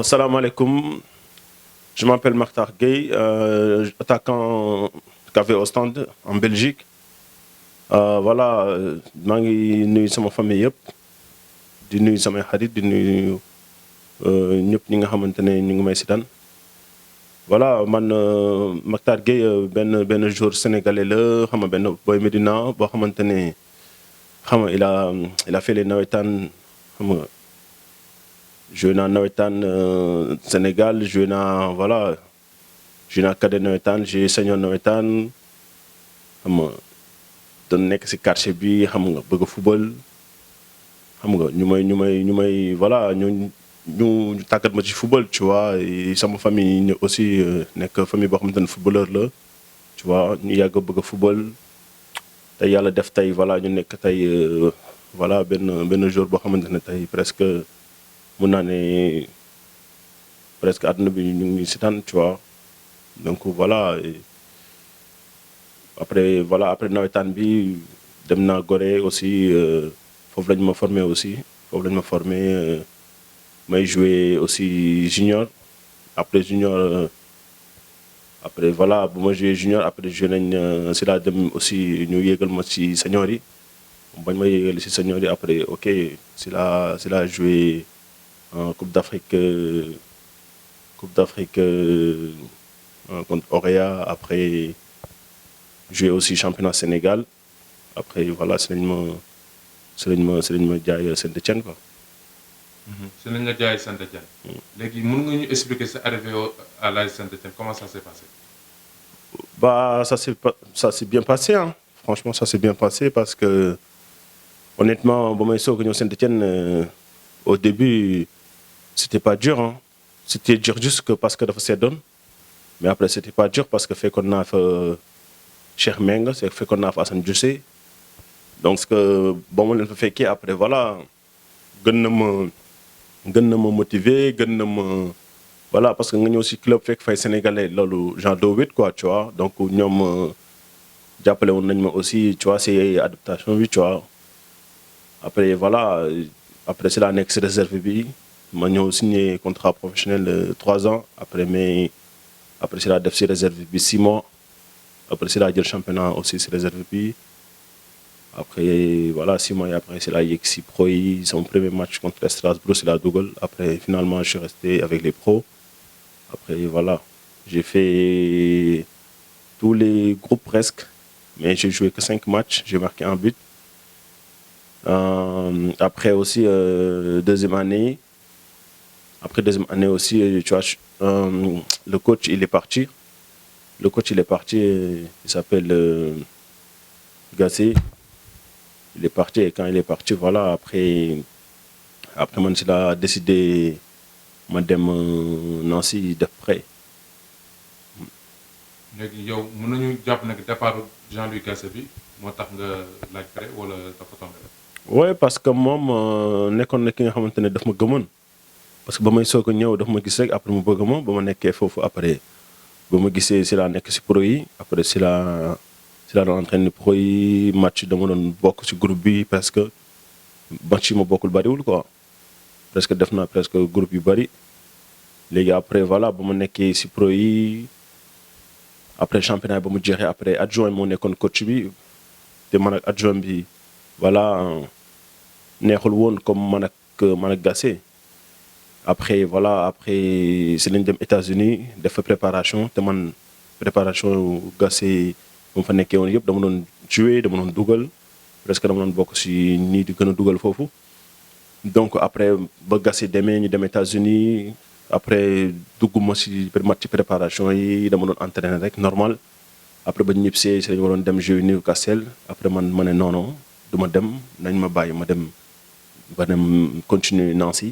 Bon, salam alaikum. Je m'appelle Makhtar Gueye, attaquant KV Ostende en Belgique. Voilà, maa ngi nuyu sama famille yëpp di nuyu samay xarit di nuyu ñëpp ñi nga xamante ne ñu ngi may sitaan voilà man Makhtar Gueye benn joueur sénégalais la xam nga benn boy Médina boo xamante ne xam nga il a fait les nawetaan xam nga joué naa nawetaan Sénégal joué naa voilà joué naa cadet nawetaan j'ai senior nawetaan xam nga doon nekk ci quartier bi xam nga bëgg a football xam nga ñu may voilà ñu tàggat ma ci football tu vois et sama famille ñu aussi nekk famille boo xamante ne footballeur la tu vois ñu yàgg a bëgg a football te yàlla def tey voilà ñu nekk tey voilà benn jour boo xamante ne tey presque mun naa ne presque àdduna bi ñu ngi seetaan tu vois donc voilà après nawetaan bi dem naa Gorée aussi foofu lañ ma formé aussi foofu lañ ma formé may joué aussi junior après junior après voilà bu ma joué junior après joué nañ si laa dem aussi ñu yéegal ma ci senior yi bañ ma yéegal ci senior yi après ok si laa joué Coupe d'Afrique contre Orea après joué aussi championnat Sénégal après voilà si lañ ma jaay Saint-Étienne quoi. si lañ la jaay Saint-Étienne. léegi mën nga ñu expliquer sa arrivée à l'AS Saint-Étienne comment ça s'est passé. Bah ça s'est bien passé hein. Franchement ça s'est bien passé parce que honnêtement ba may soog a ñëw Saint-Étienne au début c'était pas dur hein. C'était dur juste que parce que dafa seddoon mais après c'était pas dur parce que fekkoon naa fa Cheikh Meng fekkoon naa fa Assane Diossé donc ce que ba ma leen fa fekkee après voilà gën na ma motiver gën na ma voilà parce que nga ñëw ci club fekk fay sénégalais loolu genre doo wét quoi tu vois donc ñoom jàppale woon nañ ma aussi tu vois c'est adaptation bi tu vois après voilà après c'est la nekk ci réserve bi ma ñëw signé contrat professionnel 3 ans après c'est la def ci réserve bi 6 mois après c'est la jël championnat aussi ci réserve bi après voilà 6 mois et après c'est la yegg ci pro yi son premier match contre Strasbourg c'est la dugal après finalement je suis resté avec les pros après voilà j'ai fait tous les groupes presque mais j'ai joué que 5 matchs j'ai marqué un but après aussi deuxième année aussi tu vois le coach il est parti il s'appelle Gassé il est parti et quand il est parti voilà après man si la décidé ma dem Nancy def prêt. léegi yow mën nañu jàpp nag départ Jean-Louis Gassé bi moo tax nga laaj prêt wala dafa tombé. ouais parce que moom nekkoon na ki nga xamante ne daf ma gëmoon parce que ba may soog a ñëw daf ma gis rek après mu bëgg ma ba ma nekkee foofu après ba ma gisee si laa nekk si pro yi après si laa doon entraîné pro yi match dama doon bokk ci groupe bi presque match yi ma bokkul bariwul quoi presque def naa presque groupe yu bari léegi après voilà ba ma nekkee ci pro yi après championnat ba mu jeexee après adjoint moo nekkoon coach bi te man ak adjoint bi voilà neexul woon comme man ak Gassé après voilà après si lañ dem États-Unis def fa préparation te man préparation Gassé bu ma fa nekkee woon yëpp dama doon jouer dama doon dugal presque dama doon bokk ci nii di gën a dugal foofu donc après ba Gassé demee ñu dem États-Unis après dugguma ci match ci préparation yi dama doon entraîner rek normal après ba ñibbisee si lañu waroon dem jouer Newcastle après man ma ne non du ma dem nañ ma bàyyi ma dem continuer Nancy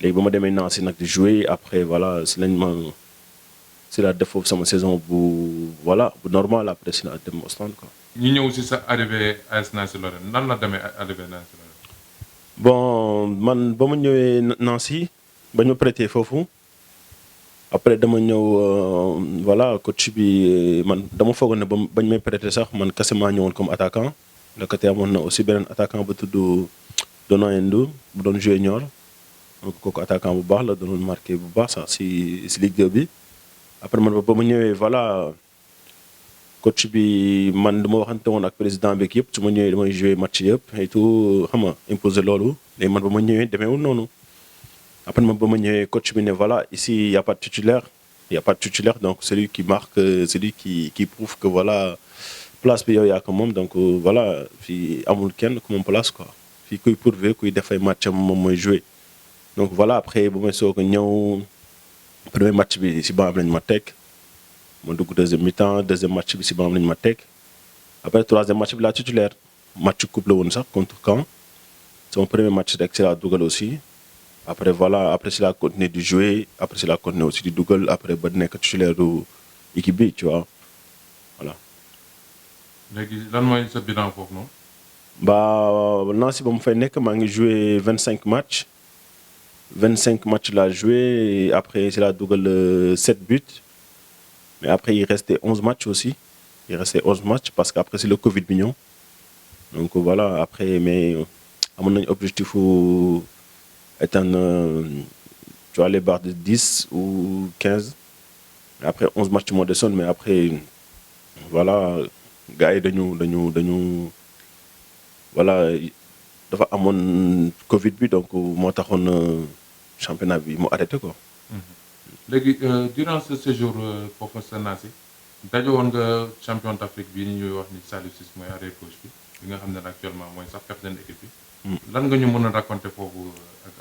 léegi ba ma demee Nancy nag di jouer après voilà si la def foofu sama saison bu voilà bu normal après si la dem Ostende quoi. ñu ñëw ci sa arrivée AS Nancy Lorraine nan la demee arrivée Nancy Lorraine. bon man ba ma ñëwee Nancy ba ñu prêté foofu après dama ñëw voilà coach bi man dama foogoon ne bañ may prêté sax man kese maa ñëwoon comme attaquant le côté amoon na aussi beneen attaquant bu tudd Donayendu bu doon joué Niort donc kooku attaquant bu baax la doon marqué bu baax sax si Ligue 2 bi. après man ba ma ñëwee voilà coach bi man dama waxante woon ak président bi yëpp su ma ñëwee damay jouer match yëpp et tout xam nga imposer loolu léegi man ba ma ñëwee demeewul noonu. après man ba ma ñëwee coach bi ne voilà ici y a pas de titulaire donc celui qui marque celui qui prouve que voilà place bi yow yaa ko moom donc voilà fii amul kenn ku moom place quoi fii kuy prouver kuy def ay match am moom mooy jouer. donc voilà après bu may soog a ñëw premier match bi si banc lañ ma teg ma dugg deuxième mi-temps deuxième match bi si banc lañ ma teg après troisième match bi la titulaire match coupe la woon sax contre Caen sama premier match rek si laa dugal aussi. après voilà après si la continuer di jouer après si la continuer aussi di dugal après ba nekk titulaire du équipe bi tu vois voilà. léegi lan mooy sa bilan foofu noonu. Nancy ba mu fay nekk maa ngi joué 25 matchs laa joué et après si la dugal 7 buts mais après il restait 11 matchs aussi parce que après c'est le Covid bi ñëw donc voilà après mais amoon nañu objectif étant tu vois les barres de 10 ou 15 après 11 matchs moo desoon mais après voilà gars yi dañu voilà dafa amoon Covid bi donc moo taxoon championnat bi mu arrêté quoi. léegi durant ce séjour foofu sa Nancy daje woon nga champion d'Afrique bii ni ñuy wax ni Saliou Ciss mooy arrière gauche bi nga xam ne actuellement mooy sax capitaine équipe bi. lan nga ñu mën a raconter foofu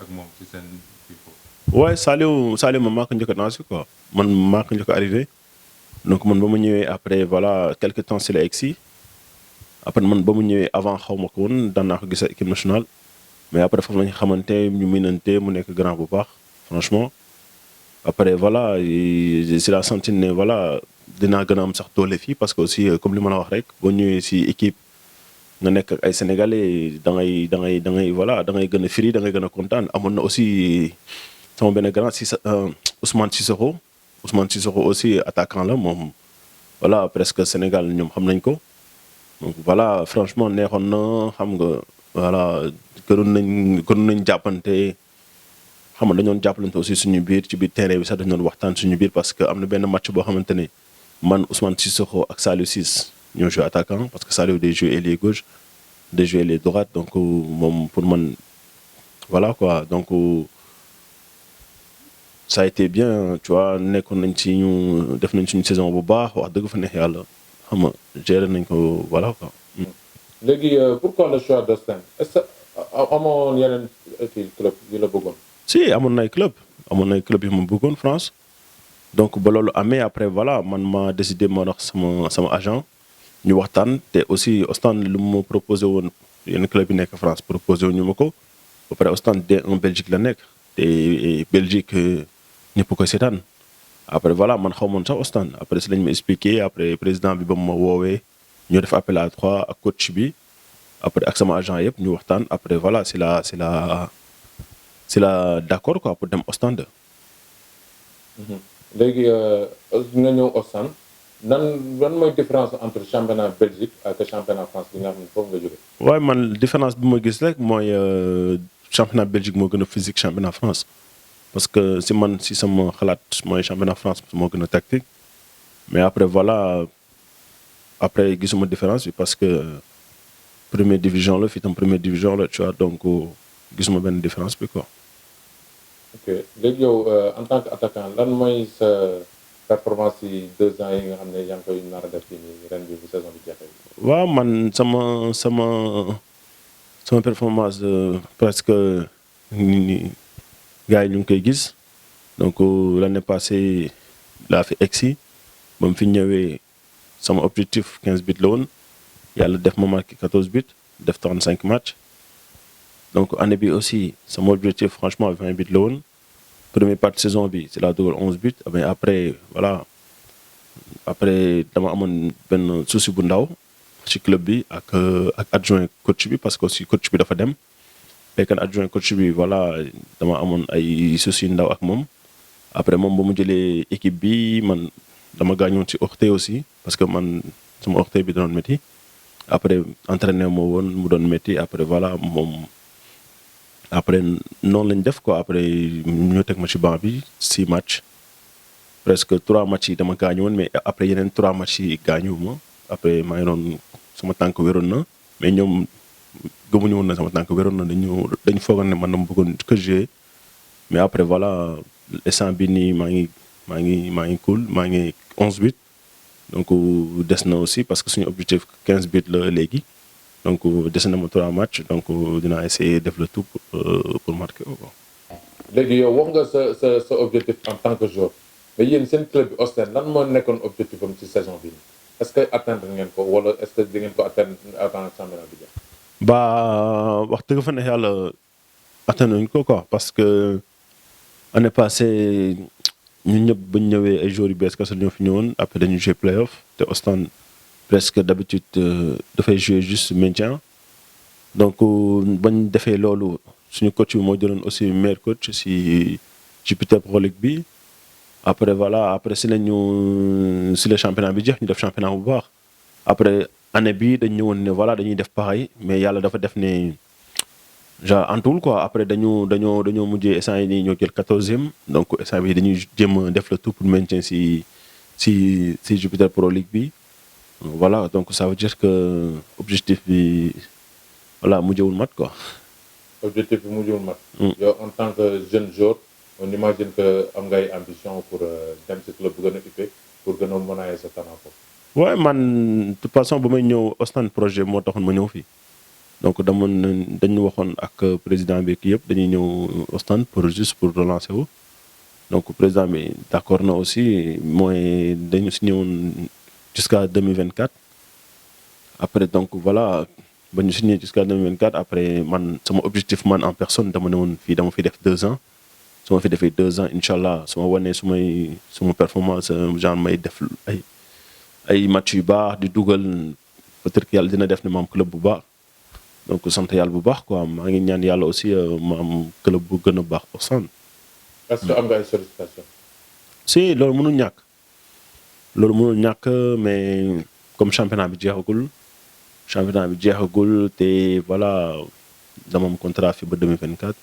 ak moom ci seen kii foofu. waaye Saliou ma maa ko njëkk a Nancy quoi man maa ko njëkk a arrivé donc man ba ma ñëwee après voilà quelque temps si la egsi après man ba mu ñëwee avant xaw ma ko woon daan naa ko gis équipe nationale mais après foofu lañu xamante ñu miinante mu nekk grand bu baax franchement après voilà si la senti ne voilà dinaa gën a am sax doole fii parce que aussi comme li ma la wax rek boo ñëwee si équipe nga nekk ak ay sénégalais da ngay voilà da ngay gën a firi da ngay gën a kontaan amoon na aussi sama benn grand si Ousmane Cissokho aussi attaquant la moom voilà presque Sénégal ñoom xam nañ ko. donc voilà franchement neexoon na xam nga voilà gënoon nañ jàppante xam nga dañoon jàppalante aussi suñu biir ci biir terrain bi sax dañu doon waxtaan suñu biir parce que am na benn match boo xamante ne man Ousmane Cissokho ak Saliou Ciss ñoo joué attaquant parce que Saliou day joué ailier gauche day joué ailier droite donc moom pour man voilà quoi donc ça a été bien tu vois nekkoon nañ ci ñu def nañ suñu saison bu baax wax dëgg fa neex yàlla. xam nga gérer nañ ko voilà quoi. léegi pourquoi le choix d'Ostende est-ce que amoon yeneen club yu la bëggoon. si amoon na ay club yu ma bëggoon France donc ba loolu amee après voilà man ma décidé ma wax sama agent ñu waxtaan te aussi Ostende lu ma proposé woon yenn club yi nekk France proposé wu ñu ma ko ba pare Ostende D1 Belgique la nekk te Belgique ñëpp koy seetaan. après voilà man xaw moon sax Ostende après si lañ ma expliqué après président bi ba mu ma woowee ñoo def appel à 3 ak coach bi après ak sama agent yëpp ñu waxtaan après voilà c'est la d'accord quoi pour dem Ostende. léegi nga ñëw Ostende lan mooy différence entre championnat Belgique ak championnat France bi nga xam ne foofu nga jógee. waaye man différence bi ma gis rek mooy championnat Belgique moo gën a physique championnat France. parce que si sama xalaat mooy championnat France moo gën a tactique mais après voilà après gisuma différence bi parce que première division la fii tam première division la tu vois donc gisuma benn différence bi quoi. ok léegi yow en tant que attaquant lan mooy sa performance yi 2 ans yi nga xam ne yaa ngi koy nar a def fii nii ren bi bu saison bi jeexee. waaw man sama performance presque gars yi ñu ngi koy gis donc l'année passée laa fi egsi ba mu fi ñëwee sama objectif 15 buts la woon yàlla def ma marqué 14 buts def 35 matchs donc année bi aussi sama objectif franchement 20 buts la woon première partie saison bi c'est la dugal 11 buts mais après voilà après dama amoon benn souci bu ndaw ci club bi ak adjoint coach bi parce que aussi coach bi dafa dem. fekk na adjoint coach bi voilà dama amoon ay soucis ndaw ak moom après moom ba mu jëlee équipe bi man dama gaañoon ci orteil aussi parce que man sama orteil bi doon métti après entraîneur moo woon mu doon métti après voilà moom après noonu lañ def quoi après ñu teg ma ci banc bi 6 matchs presque 3 matchs yi dama gaañu woon mais après yeneen 3 matchs yi gaañu ma après maa ngi doon sama tànk wéroon na mais ñoom gëmuñu woon na sama tànk wéroon na dañu foogoon ne man dama bëggoon que jouer mais après voilà instant bi nii maa ngi cool maa ngi 11 buts donc des na aussi parce que suñu objectif 15 buts la léegi donc des na ma 3 matchs donc dinaa essayer def le tout pour marquer ko. léegi yow wax nga sa objectif en tant que joueur mais yéen seen club bi Ostend lan moo nekkoon objectif am ci saison bi est-ce que atteindre ngeen ko wala est-ce que di ngeen ko atteindre avant championnat bi jeex. wax dëgg fa ne yàlla atteindre nañu ko quoi parce que année passée ñun ñëpp ba ñu ñëwee ay joueurs yu bees kese ñoo fi ñëwoon après dañu jouer play-off te Ostend presque d'habitude dafay jouer juste maintien donc bañ defee loolu suñu coach bi moo jëloon aussi meilleur coach si Jupiter Pro League bi après voilà après si le championnat bi jeex ñu def championnat bu baax après année bi dañ ñëwoon ne voilà dañuy def pareil mais yàlla dafa def ne genre antuwul quoi après dañoo mujjee instant yi nii ñoo jël 14e donc instant bi dañuy jéem a def le tout pour maintien si Jupiter Pro League bi voilà donc ça veut dire que objectif bi voilà mujjewul mat quoi. objectif bi mujjewul mat. yow en tant que jeune joueur on imagine que am ngay ambition pour dem ci club bu gën a UP pour gën a mën sa talent foofu. waaye man de toute façon ba may ñëw Ostend projet moo taxoon ma ñëw fii donc dañu waxoon ak président bi kii yëpp dañuy ñëw Ostend pour relancer wu donc président bi d'accord na aussi mooy dañu si ñëwoon jusqu'à 2024 après donc voilà ba ñu signé jusqu'à 2024 après man sama objectif man en personne dama ne woon fii dama fi def 2 ans su ma fi defee 2 ans incha allah su ma wanee suma performance genre may def ay match yu baax di dugal peut-être que yàlla dina def ne ma am club bu baax donc sant yàlla bu baax quoi maa ngi ñaan yàlla aussi ma am club bu gën a baax Ostend. est-ce que am nga ay sollicitation. si loolu mënul ñàkk mais comme championnat bi jeexagul te voilà dama am contrat fi ba 2024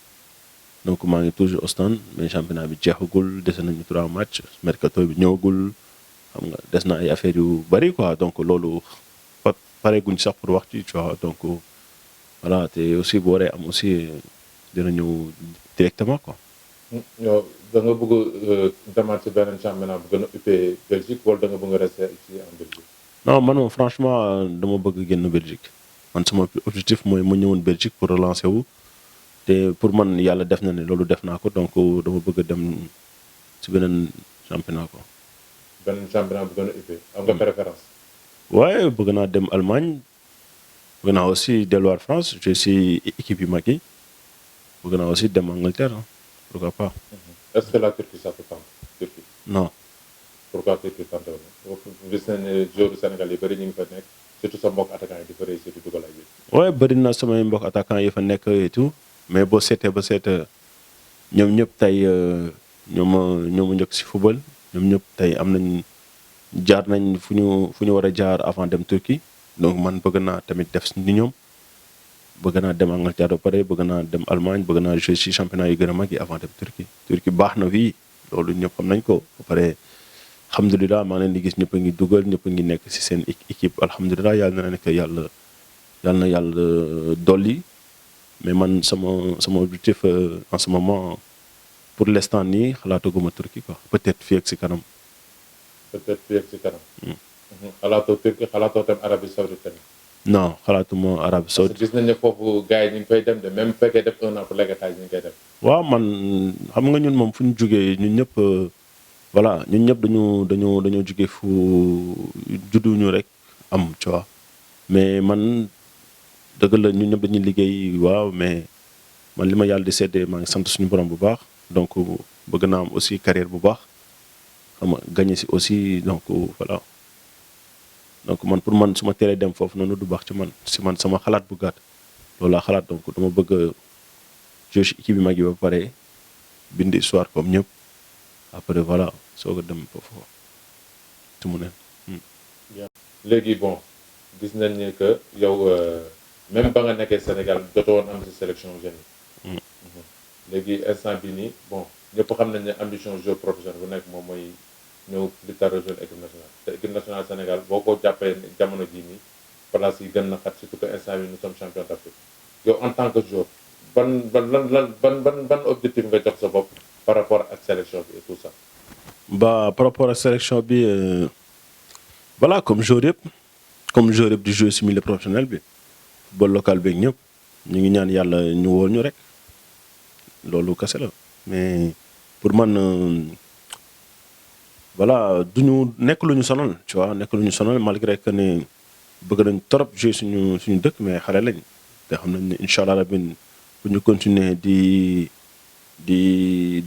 donc maa ngi toujours Ostend mais championnat bi jeexagul dese nañu 3 matchs mercato bi ñëwagul. xam nga des na ay affaires yu bari quoi donc loolu pare guñ sax pour wax ci tu vois donc voilà te aussi bu waree am aussi dina ñëw directement quoi. yow da nga bëgg demaat ci beneen championnat bu gën a uppee Belgique wala da nga bëgg a rester ici en Belgique. non man moom franchement dama bëgg génn Belgique man sama objectif mooy ma ñëwoon Belgique pour relancer wu te pour man yàlla def na ne loolu def naa ko donc dama bëgg a dem ci beneen championnat quoi. beneen championnat bu gën a uppee am nga préférence. waaye bëgg naa dem Allemagne bëgg naa aussi delluwaat France je suis équipe yu mag yi bëgg naa aussi dem Angleterre pourquoi pas. est-ce que la Turquie ça te tente Turquie. non. pourquoi Turquie tente woon gis nañ ne joueurs Sénégal yi bëri ñu ngi fa nekk surtout sa mbokk attaquant yi di fa réussir di dugal ay bi. waaye bëri na samay mbokk attaquant yi fa nekk et tout mais boo seetee ñoom ñëpp tey ñoo ma njëkk si football. ñoom ñëpp tey am nañ jaar nañ fu ñu war a jaar avant dem Turquie donc man bëgg naa tamit def ni ñoom bëgg naa dem Angleterre ba pare bëgg naa dem Allemagne bëgg naa jouer ci championnat yu gën a mag yi avant dem Turquie. Turquie baax na fii loolu ñëpp xam nañ ko ba pare alhamdulilah maa ngi leen di gis ñëpp a ngi dugal ñëpp a ngi nekk ci seen équipe alhamdulilah yàlla na nekk yàlla dolli mais man sama objectif en ce moment. pour l'instant nii xalaataguma Turquie quoi peut-être fii ak si kanam. xalaatoo Turquie xalaatoo tam Arabie Saoudite tamit. non xalaatuma Arabie Saoudite. gis nañ ne foofu gars yi ñu ngi fay dem de même bu fekkee def 1 an pour légatage ñu ngi koy def. waaw man xam nga ñun moom fu ñu jógee ñun ñëpp voilà ñun ñëpp dañoo jógee fu judduñu rek am tu vois mais man dëgg la ñun ñëpp dañuy liggéey waaw mais man li ma yàlla di seddee maa ngi sant suñu borom bu baax. donc bëgg naa am aussi carrière bu baax xam nga gagné si aussi donc voilà donc man pour man su ma teelee dem foofu noonu du baax ci man sama xalaat bu gàtt loolu laa xalaat donc dama bëgg a jouer ci équipe bi mag yi ba pare bind histoire comme ñëpp après voilà soog a dem foofu su mu ne. léegi bon gis nañ ne que yow même ba nga nekkee Sénégal jotoo woon am si sélection jeune yi. léegi instant bi nii bon ñëpp xam nañ ne ambition joueur professionnel bu nekk moom mooy ñëw plus tard rejoindre équipe nationale te équipe nationale Sénégal boo ko jàppee jamono jii nii place yi gën na xat surtout que instant bi nous sommes champions d'Afrique yow en tant que joueur ban objectif nga jox sa bopp par rapport ak sélection bi et tout ça. Bah par rapport à sélection bi voilà comme joueur yëpp di jouer si milieu professionnel bi football local beeg ñëpp ñu ngi ñaan yàlla ñu wóol ñu rek loolu kese la mais pour man voilà duñu nekk lu ñu sonal tu vois nekk lu ñu sonal malgré que ne bëgg nañ trop jouer suñu dëkk mais xale lañ te xam nañ ne incha allah rabin bu ñu continuer di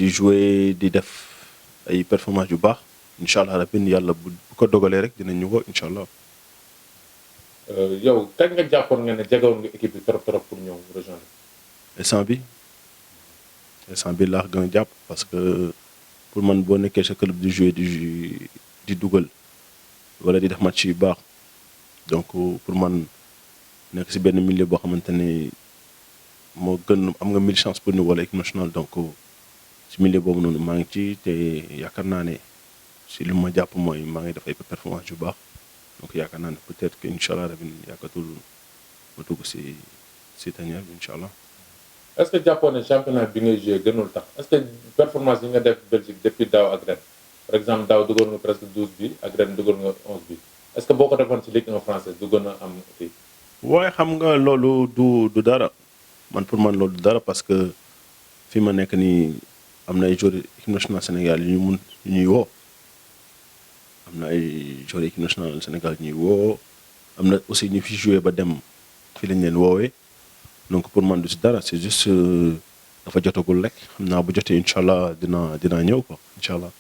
jouer di def ay performance yu baax incha allah rabin yàlla bu ko dogalee rek dinañ ñu woo incha allah. yow kañ nga jàppoon nga ne jegewoon nga équipe bi trop pour ñëw rejoindre. instant bi laa gën a jàpp parce que pour man boo nekkee sa club di jouer di dugal wala di def match yu baax donc pour man nekk si benn milieu boo xamante ne moo gën am nga 1000 chance pour ñu wala équipe nationale donc si milieu boobu noonu maa ngi ci te yaakaar naa ne si lu ma jàpp mooy maa ngi def ay performance yu baax donc yaakaar naa ne peut-être que incha allah rabin yaakaatul ma dugg si tanière bi incha allah. est-ce que jàppoon ne championnat bi ngay joué gënul tax est-ce que performance yi nga def Belgique depuis daaw ak ren par exemple daaw dugal nga presque 12 bi ak ren dugal nga 11 bi est-ce que boo ko defoon ci Ligue 1 française du gën a am kii. waaye xam nga loolu du dara man pour man loolu du dara parce que fi ma nekk nii am na ay joueurs équipe nationale Sénégal yu ñuy woo am na ay joueurs équipe nationale Sénégal yu ñuy woo am na aussi ñu fi joué ba dem fi lañ leen woowee. donc pour man du si dara c'est juste dafa jotagul rek xam naa bu jotee incha allah dinaa ñëw quoi incha allah.